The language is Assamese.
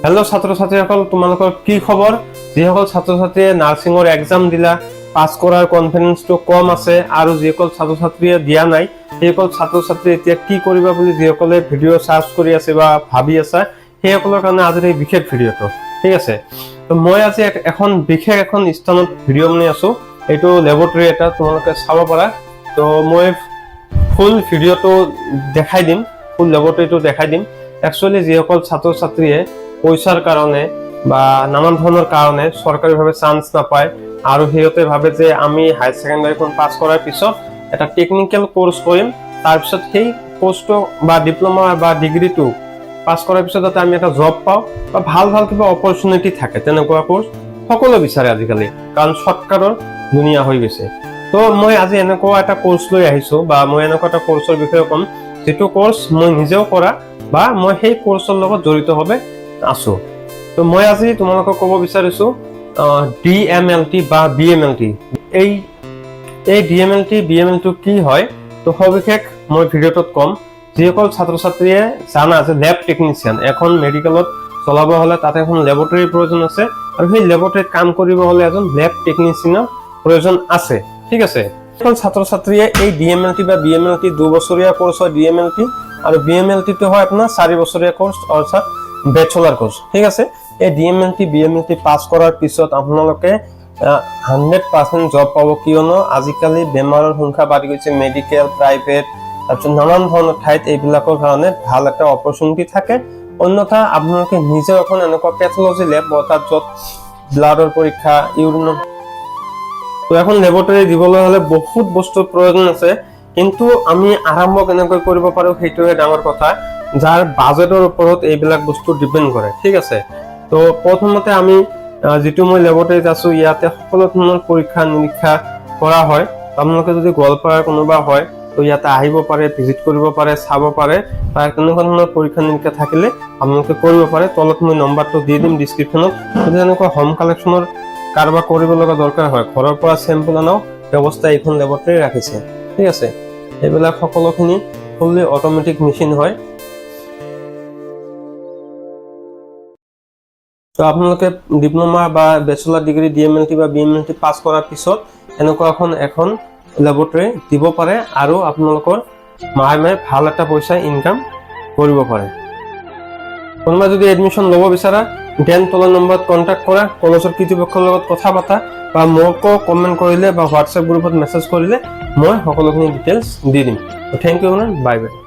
हेलो छात्र छात्रीসকল তোমালোকৰ কি খবৰ যিসকল ছাত্ৰ ছাত্ৰীয়ে নাৰ্সিংৰ এক্সাম দিলা পাস কৰাৰ কনফিডেন্সটো কম আছে আৰু যিসকল ছাত্ৰ ছাত্ৰীয়ে দিয়া নাই সেইসকল ছাত্ৰ ছাত্ৰী এতিয়া কি কৰিবা বুলি যিসকলে ভিডিও সাৰ্চ কৰি আছে বা ভাবি আছে সেইসকলৰ কাৰণে আজিৰ এই বিশেষ ভিডিওটো ঠিক আছে তো মই আজি বিশেষ এখন স্থানত ভিডিও বনাই আছো এটো ল্যাবৰেটৰী এটা তোমালোকে চাব পাৰা তো মই ফুল ভিডিওটো দেখাই দিম ফুল ল্যাবৰেটৰীটো দেখাই দিম একচুয়ালি যিসকল ছাত্ৰ ছাত্ৰীয়ে পইচাৰ কাৰণে বা নানান ধৰণৰ কাৰণে সৰকাৰিভাৱে চান্স নাপায় আৰু হেয়তে ভাবে যে আমি হাই সেকেন্ডাৰীখন পাস কৰাৰ পিছত এটা টেকনিক্যাল কোৰ্স কৰিম তাৰ পিছত সেই কোৰ্সটো বা ডিপ্লোমা বা ডিগ্ৰীটো পাস কৰাৰ পিছত আমি এটা জব পাও বা ভাল কিবা অপৰচুনিটি থাকে তেনেকুৱা কোৰ্স সকলো বিচাৰে আজিকালি কাৰণ শৰ্টকাটৰ দুনিয়া হৈ গৈছে তো মই আজি এনেকুৱা এটা কোৰ্স লৈ আহিছো বা মই এনেকুৱা এটা কোৰ্সৰ বিষয়ে কম যেটো কোৰ্স মই নিজেও কৰা বা মই সেই কোৰ্সৰ লগত জড়িত হবে আছো তো মই আজি তোমালোকক ক'ব বিচাৰিছো ডিএমএলটি বা বিএমএলটি এই ডিএমএলটি বিএমএলটি কি হয় তো সবিশেষ মই ভিডিওটোত কম যিসকল ছাত্ৰ ছাত্ৰীয়ে জানা যে ল্যাব টেকনিশিয়ান এখন মেডিকেলত চলাব হলে তাতে এখন ল্যাবৰেটৰীৰ প্ৰয়োজন আছে আৰু সেই ল্যাবৰেটৰীত কাম কৰিব হলে এজন ল্যাব টেকনিশিয়ানৰ প্ৰয়োজন আছে ঠিক আছে এখন ছাত্ৰ ছাত্ৰীয়ে এই ডিএমএলটি বা বিএমএলটি 2 বছৰীয়া কোৰ্স হয় ডিএমএলটি আৰু বিএমএলটি তো হয় আপোনাৰ 4 বছৰীয়া কোৰ্স অৰ্থাৎ ব্যাচেলাৰ কোৰ্স ঠিক আছে এই ডিএমএলটি বিএমএলটি পাস কৰাৰ পিছত আপোনালোকে 100% জব পাব কিয়নো আজিকালি বেমাৰৰ সংখ্যা বাঢ়ি গৈছে মেডিকেল প্ৰাইভেট তাৰপিছত নানান ধৰণৰ ঠাইত এইবিলাকৰ কাৰণে ভাল এটা অপৰচুনিটি থাকে অন্যথা আপোনালোকে নিজে এখন এনেকুৱা পেথলজি ল্যাব অৰ্থাৎ যত ব্লাডৰ পৰীক্ষা ইউৰিনৰ তো এখন ল্যাবৰেটৰী দিবলৈ হলে বহুত বস্তুৰ প্ৰয়োজন আছে কিন্তু আমি আৰম্ভ কেনেকৈ কৰিব পাৰো সেইটোৱে ডাঙৰ কথা যাৰ বাজেটৰ ওপৰত এইবিলাক বস্তু ডিপেন্ড কৰে ঠিক আছে তো প্ৰথমতে আমি যেটো মই ল্যাবৰেটৰীত আছো ইয়াতে সকলো ধৰণৰ পৰীক্ষা নিৰীক্ষা কৰা হয় আপোনালোকে যদি গোৱালপাৰাৰ কোনোবা হয় তো ইয়াতে আহিব পাৰে ভিজিট কৰিব পাৰে চাব পাৰে বা তেনেকুৱা ধৰণৰ পৰীক্ষা নিৰীক্ষা থাকিলে আপোনালোকে কৰিব পাৰে তলত মই নম্বৰটো দি দিম ডেসক্ৰিপচনত যদি এনেকুৱা হোম কালেকচনৰ কাৰবা কৰিব লগা দৰকাৰ হয় ঘৰৰ পৰা স্যাম্পল আনো ব্যৱস্থা এখন ল্যাবৰেটৰী ৰাখিছে ঠিক আছে এইবিলাক সকলোখিনি ফুললি অটোমেটিক মেচিন হয় তো আপোনালোকে ডিপ্লোমা বা ব্যাচেলার ডিগ্রি ডিএমএলটি বা বিএমএলটি পাস কৰাৰ পিছত এনেকুৱা এখন ল্যাবৰেটৰী দিব পাৰে আৰু আপোনালোকৰ মাহে ভাল এটা পইচা ইনকাম কৰিব পাৰে কোনোবা যদি এডমিশন ল'ব বিচাৰা দেন তলৰ নম্বৰত কন্টাক্ট কৰা কলেজৰ কৰ্তৃপক্ষৰ লগত কথা পাতা বা মোক কমেন্ট কৰিলে বা হোৱাটছএপ গ্ৰুপত মেছেজ কৰিলে মই সকলোখিনি ডিটেইলছ দি দিম থ্যাংক ইউ বাই বাই